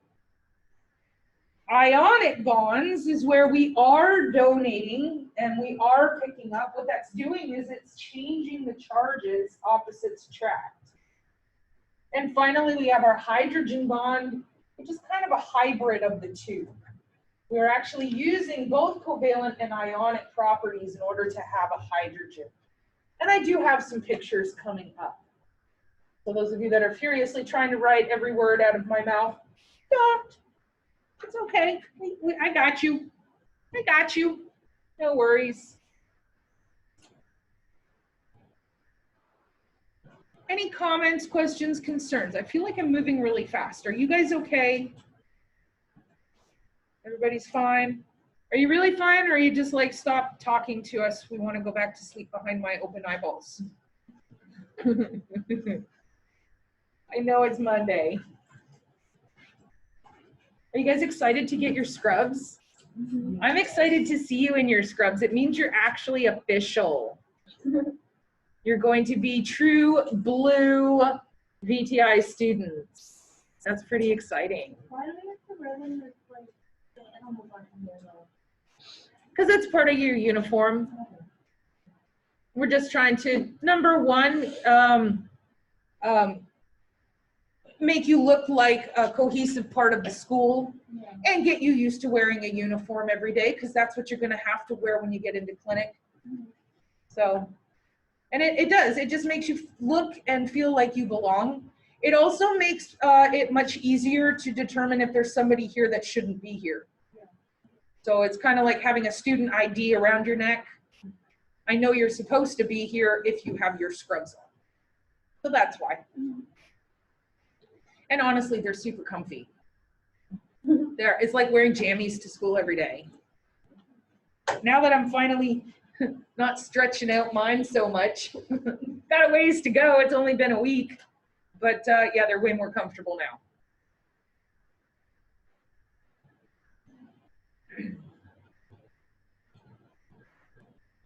Ionic bonds is where we are donating and we are picking up. What that's doing is it's changing the charges opposites attract. And finally, we have our hydrogen bond, which is kind of a hybrid of the two. We're actually using both covalent and ionic properties in order to have a hydrogen. And I do have some pictures coming up. So those of you that are furiously trying to write every word out of my mouth, don't. It's okay. I got you. I got you. No worries. Any comments, questions, concerns? I feel like I'm moving really fast. Are you guys okay? Everybody's fine? Are you really fine, or are you just like, stop talking to us? We want to go back to sleep behind my open eyeballs. I know it's Monday. Are you guys excited to get your scrubs? I'm excited to see you in your scrubs. It means you're actually official. You're going to be true blue VTI students. That's pretty exciting. Why do we have to wear them with like the animals on here though? Because that's part of your uniform. We're just trying to, number one, make you look like a cohesive part of the school Yeah. and get you used to wearing a uniform every day, because that's what you're going to have to wear when you get into clinic. So, and it does. It just makes you look and feel like you belong. It also makes it much easier to determine if there's somebody here that shouldn't be here. So it's kind of like having a student ID around your neck. I know you're supposed to be here if you have your scrubs on. So that's why. And honestly, they're super comfy. It's like wearing jammies to school every day. Now that I'm finally not stretching out mine so much, got a ways to go. It's only been a week, but yeah, they're way more comfortable now.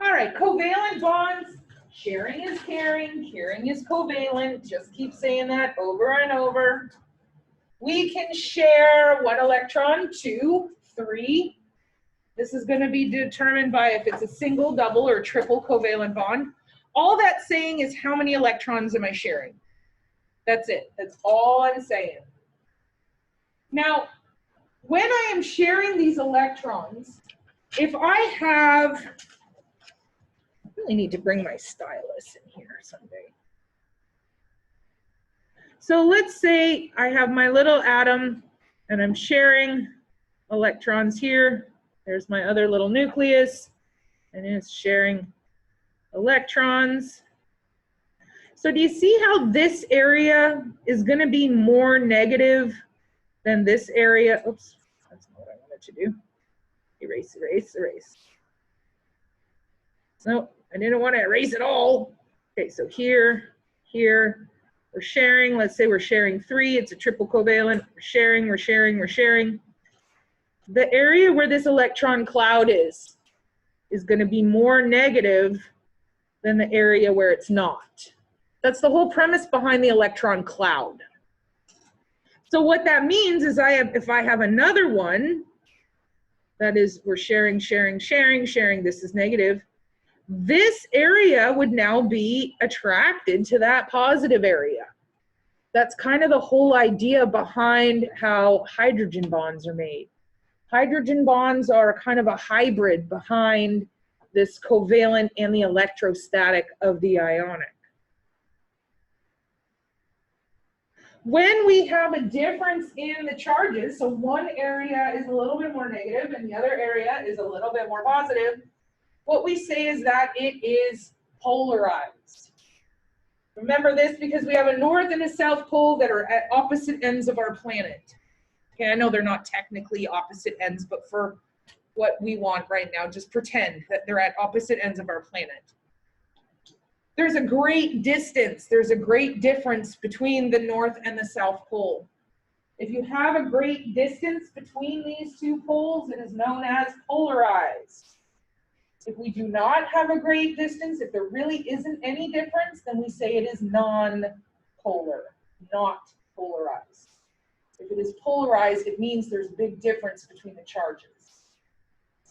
All right, covalent bonds. Sharing is caring, caring is covalent. Just keep saying that over and over. We can share one electron, 2, 3. This is going to be determined by if it's a single, double, or triple covalent bond. All that's saying is how many electrons am I sharing? That's it. That's all I'm saying. Now, when I am sharing these electrons, if I have, I really need to bring my stylus in here someday. So let's say I have my little atom and I'm sharing electrons here. There's my other little nucleus and it's sharing electrons. So do you see how this area is going to be more negative than this area? Oops, that's not what I wanted to do. Erase, erase, erase. No, I didn't want to erase it all. Okay, so here, here, we're sharing. Let's say we're sharing 3. It's a triple covalent. We're sharing, we're sharing, we're sharing. The area where this electron cloud is going to be more negative than the area where it's not. That's the whole premise behind the electron cloud. So what that means is if I have another one, that is, we're sharing, sharing, sharing, sharing, this is negative, this area would now be attracted to that positive area. That's kind of the whole idea behind how hydrogen bonds are made. Hydrogen bonds are kind of a hybrid behind this covalent and the electrostatic of the ionic. When we have a difference in the charges, so one area is a little bit more negative and the other area is a little bit more positive, what we say is that it is polarized. Remember this because we have a north and a south pole that are at opposite ends of our planet. Okay, I know they're not technically opposite ends, but for what we want right now, just pretend that they're at opposite ends of our planet. There's a great distance, there's a great difference between the north and the south pole. If you have a great distance between these two poles, it is known as polarized. If we do not have a great distance, if there really isn't any difference, then we say it is non-polar, not polarized. If it is polarized, it means there's a big difference between the charges.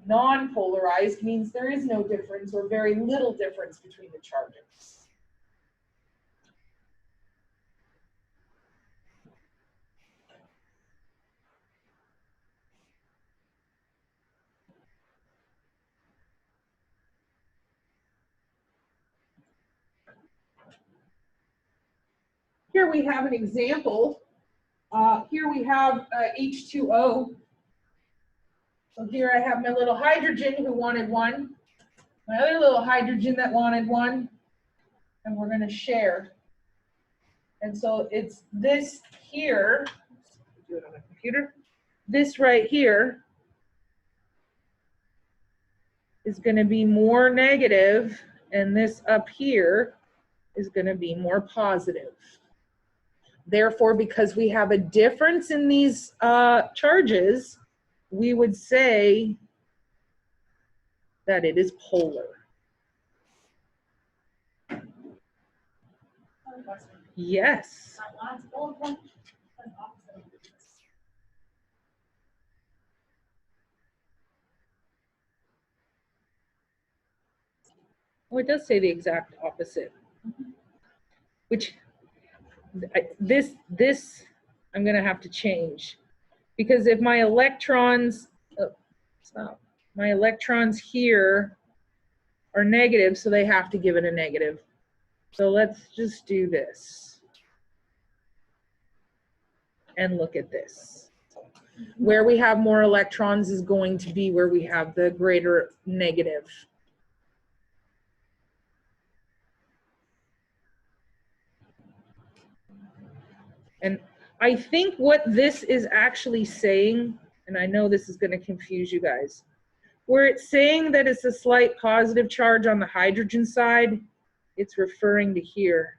Non-polarized means there is no difference or very little difference between the charges. Here we have an example. Here we have H2O. So here I have my little hydrogen who wanted one, my other little hydrogen that wanted one, and we're going to share. And so it's this here, do it on a computer, this right here is going to be more negative, and this up here is going to be more positive. Therefore, because we have a difference in these charges, we would say that it is polar. Yes. That last bullet point says opposite of this. Oh, it does say the exact opposite. Which, this I'm gonna have to change. Because if my electrons, stop, my electrons here are negative, so they have to give it a negative. So let's just do this. And look at this. Where we have more electrons is going to be where we have the greater negative. And I think what this is actually saying, and I know this is going to confuse you guys, where it's saying that it's a slight positive charge on the hydrogen side, it's referring to here.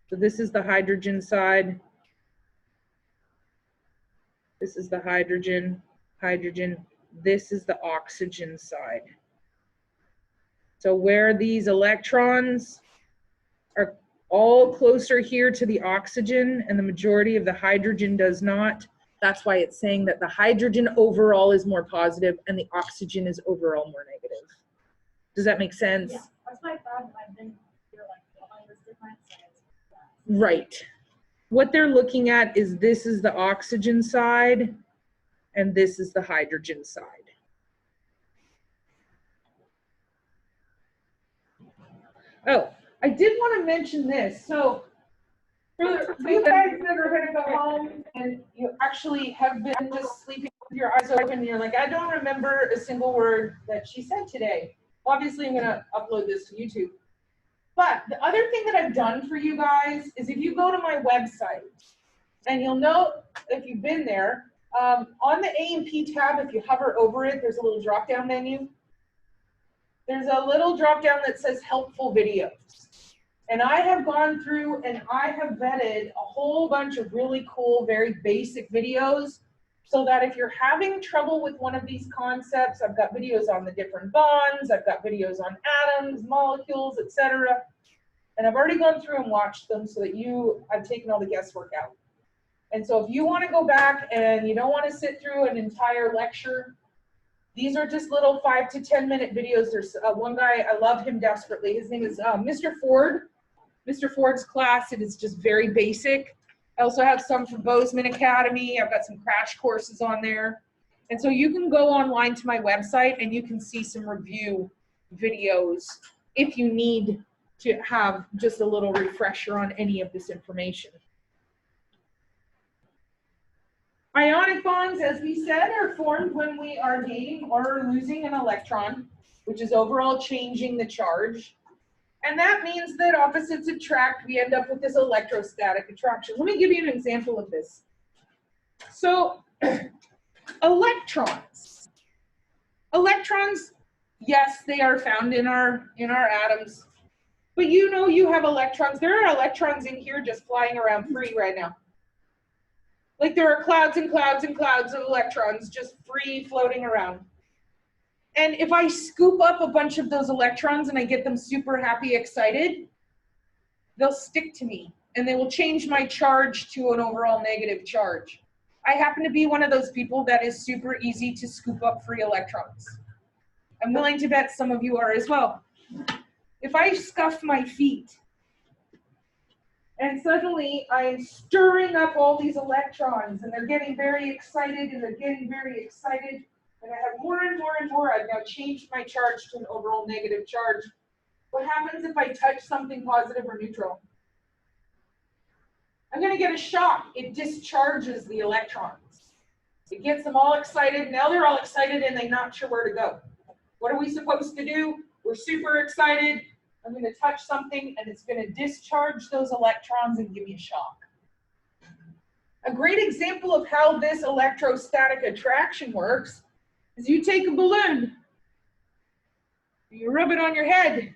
So this is the hydrogen side. This is the hydrogen, hydrogen. This is the oxygen side. So where these electrons are all closer here to the oxygen and the majority of the hydrogen does not, that's why it's saying that the hydrogen overall is more positive and the oxygen is overall more negative. Does that make sense? Yeah, that's why I thought I've been here like all this different sides. Right. What they're looking at is this is the oxygen side and this is the hydrogen side. Oh, I did want to mention this. So for you guys that are going to go home and you actually have been just sleeping with your eyes open and you're like, I don't remember a single word that she said today. Obviously, I'm going to upload this to YouTube. But the other thing that I've done for you guys is if you go to my website, and you'll note if you've been there, on the A&P tab, if you hover over it, there's a little drop-down menu. There's a little drop-down that says helpful videos. And I have gone through and I have vetted a whole bunch of really cool, very basic videos so that if you're having trouble with one of these concepts, I've got videos on the different bonds, I've got videos on atoms, molecules, etc. And I've already gone through and watched them so that I've taken all the guesswork out. And so if you want to go back and you don't want to sit through an entire lecture, these are just little 5 to 10 minute videos. There's one guy, I love him desperately. His name is Mr. Ford. Mr. Ford's class, it is just very basic. I also have some from Bozeman Academy. I've got some crash courses on there. And so you can go online to my website and you can see some review videos if you need to have just a little refresher on any of this information. Ionic bonds, as we said, are formed when we are gaining or losing an electron, which is overall changing the charge. And that means that opposites attract, we end up with this electrostatic attraction. Let me give you an example of this. So, electrons. Electrons, yes, they are found in our atoms. But you know you have electrons. There are electrons in here just flying around free right now. Like there are clouds and clouds and clouds of electrons just free floating around. And if I scoop up a bunch of those electrons and I get them super happy, excited, they'll stick to me and they will change my charge to an overall negative charge. I happen to be one of those people that is super easy to scoop up free electrons. I'm willing to bet some of you are as well. If I scuff my feet and suddenly I'm stirring up all these electrons and they're getting very excited and they're getting very excited, and I have more and more and more, I've now changed my charge to an overall negative charge. What happens if I touch something positive or neutral? I'm going to get a shock. It discharges the electrons. It gets them all excited. Now they're all excited and they're not sure where to go. What are we supposed to do? We're super excited. I'm going to touch something and it's going to discharge those electrons and give me a shock. A great example of how this electrostatic attraction works is you take a balloon, you rub it on your head,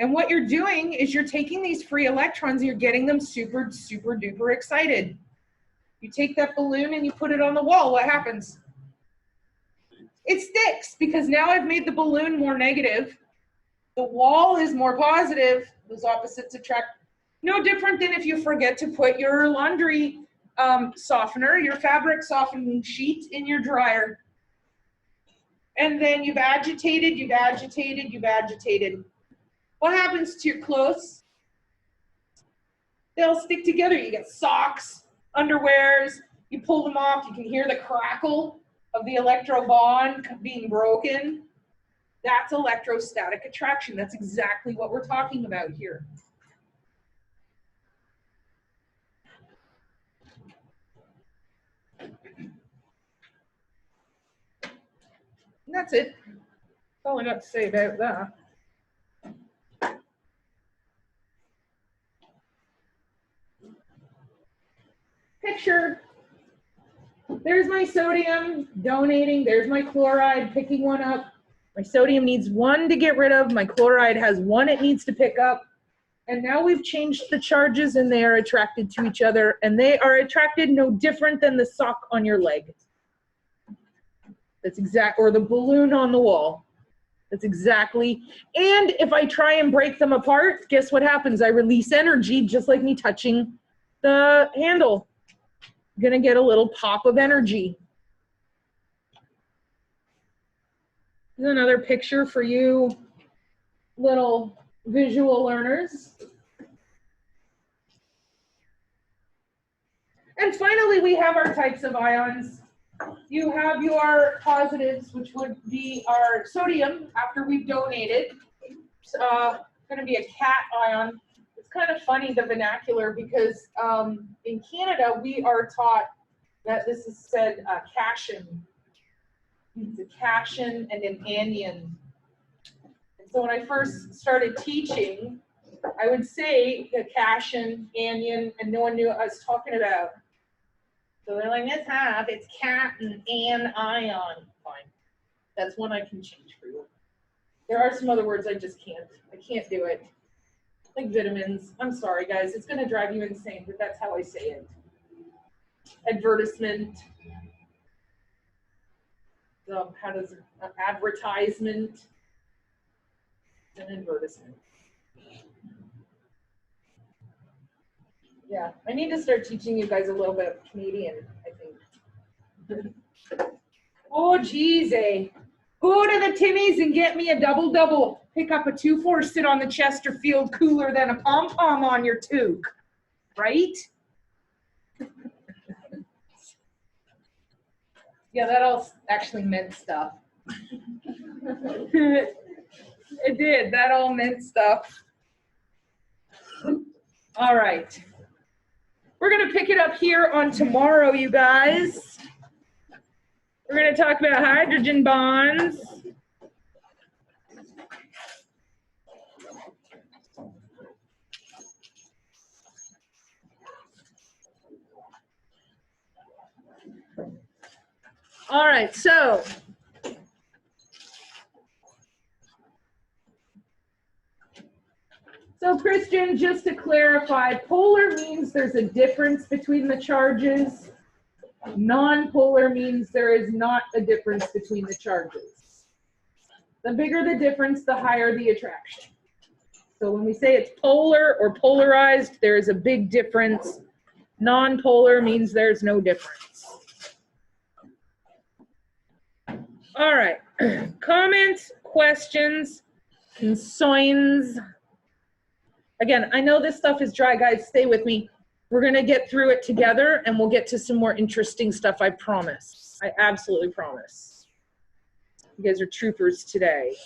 And what you're doing is you're taking these free electrons and you're getting them super, super duper excited. You take that balloon and you put it on the wall, what happens? It sticks because now I've made the balloon more negative. The wall is more positive. Those opposites attract. No different than if you forget to put your laundry softener, your fabric softening sheet in your dryer. And then you've agitated, you've agitated, you've agitated. What happens to your clothes? They'll stick together. You get socks, underwears, you pull them off, you can hear the crackle of the electro bond being broken. That's electrostatic attraction. That's exactly what we're talking about here. And that's it. That's all I got to say about that. Picture. There's my sodium donating. There's my chloride picking one up. My sodium needs one to get rid of. My chloride has one it needs to pick up. And now we've changed the charges and they are attracted to each other. And they are attracted no different than the sock on your leg. That's exact, or the balloon on the wall. That's exactly. And if I try and break them apart, guess what happens? I release energy just like me touching the handle. I'm gonna get a little pop of energy. Here's another picture for you little visual learners. And finally, we have our types of ions. You have your positives, which would be our sodium after we've donated. It's going to be a cat ion. It's kind of funny, the vernacular, because in Canada, we are taught that this is said cation. It's a cation and an anion. And so when I first started teaching, I would say the cation, anion, and no one knew what I was talking about. So they're like, Miss Hop, it's cat and an ion. Fine. That's one I can change for you. There are some other words I just can't. I can't do it. Like vitamins. I'm sorry, guys. It's going to drive you insane, but that's how I say it. Advertisement. How does advertisement? An advertisement. Yeah, I need to start teaching you guys a little bit of Canadian, I think. Oh, geez, eh? Go to the Timmy's and get me a double-double. Pick up a 2-4, sit on the Chesterfield cooler, then a pom-pom on your toque. Right? Yeah, that all actually meant stuff. It did. That all meant stuff. All right. We're going to pick it up here on tomorrow, you guys. We're going to talk about hydrogen bonds. All right, so Christian, just to clarify, polar means there's a difference between the charges. Non-polar means there is not a difference between the charges. The bigger the difference, the higher the attraction. So when we say it's polar or polarized, there is a big difference. Non-polar means there's no difference. All right, comments, questions, concerns. Again, I know this stuff is dry, guys. Stay with me. We're going to get through it together, and we'll get to some more interesting stuff, I promise. I absolutely promise. You guys are troopers today.